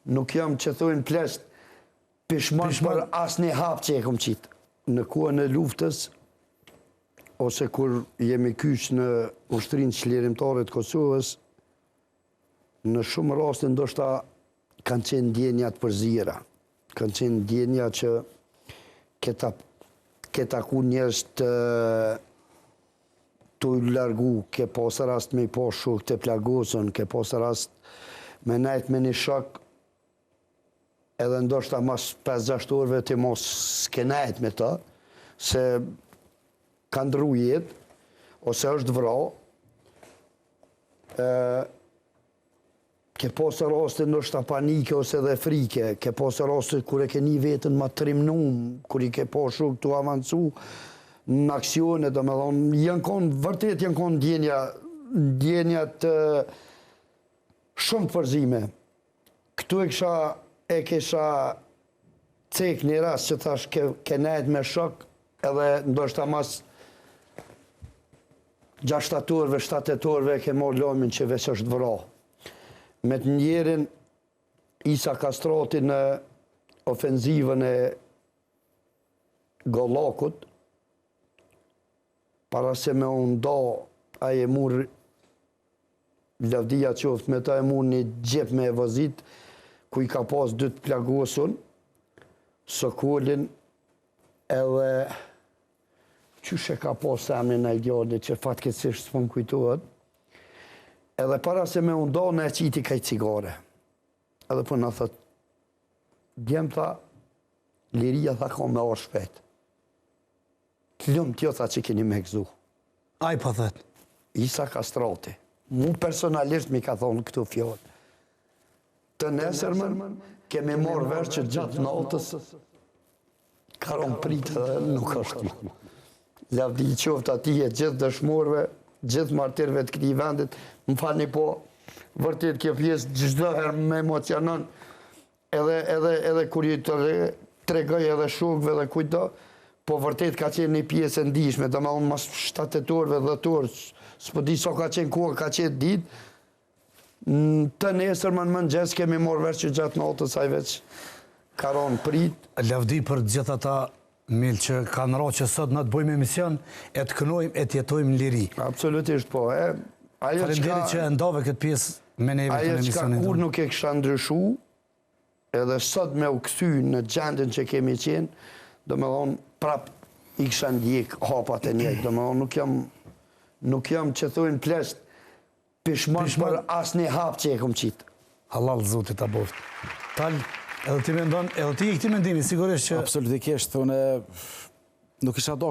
nuk jam që thujnë plesht pishman për asë një hap që e kom qitë. Në kuën e luftës, ose kur jemi kyç në ushtrinë çlirimtare të Kosovës, në shumë raste ndoshta kanë qenë ndjenja të përzira. Kanë qenë ndjenja që ke taku njerëz të largu, ke pasë rast me i po shok të plagosën, ke pasë rast me najt me një shok, edhe ndoshta mas 5-6 orëve të mos s'ke najt me ta, se ka ndru jetë, ose është vra, ke pasë raste ndoshta panike ose dhe frike, ke pasë raste kur e ke një vetën ma trimnum, kur i ke po shok të avancu, në aksione, do me thonë, vërtet janë konë ndjenja të shumë të përzime. Këtu e kesha cek një rast që thash ke nejt me shok, edhe ndoshta mas 6 orëve, 7 orëve ke morë lomin që veç është vra. Me të njerin Isa Kastrati në ofenzivën e Gollakut, para se me unda, a e mur lavdia qoftë me ta e mur një gjep me e vazit, ku i ka pas 2 të plagosën, Sokolin, edhe qyshe ka pas emnin e djali që fatkeqësisht s'po kujtohet, edhe para se me unda në e qiti kaj cigare. Edhe po në thët, djem tha, liria tha ka me orë shpet. Të lëmë tjo tha që keni me gëzu. Aj pa thët? Isa Kastrati. Mu personalisht mi ka thonë këtu fjallë. Të nesërmën, kemi morë vesh që gjatë natës, karon pritë dhe nuk është më. Lavdi i qoftë ati e gjithë dëshmorve, gjithë martirve të këti vendit, më fani po, vërtet kjo pjesë gjithë herë me emocionon, edhe kur i të tregoj edhe shokve dhe kujto, po vërtet ka qenë një pjesë e ndishme, dhe me unë mas 7 orëve dhe orë, s'po di so ka qenë kohë, ka qenë ditë, të nesër më në mëngjes kemi morë veç që gjatë natës aj veç karon prit. Lavdi për gjithë ata milë që kanë ra që sot në të bojmë emision, e të kënojmë, e të jetojmë në liri. Absolutisht po. Faleminderit që ndave këtë pjesë me neve të në emisionin. Ajo që kur nuk e kësha ndryshu, edhe sot me u këthy në gjendin që kemi qenë, do me thonë prap i kësha ndjek hapat e njek, do me thonë nuk jam që thujnë plesht pishman për asë një hap që e kom qitë. Halal zotit ta boft. Tal, edhe ti mendon, edhe ti i këti mendimi, sigurisht që... Absolutikisht, unë nuk isha do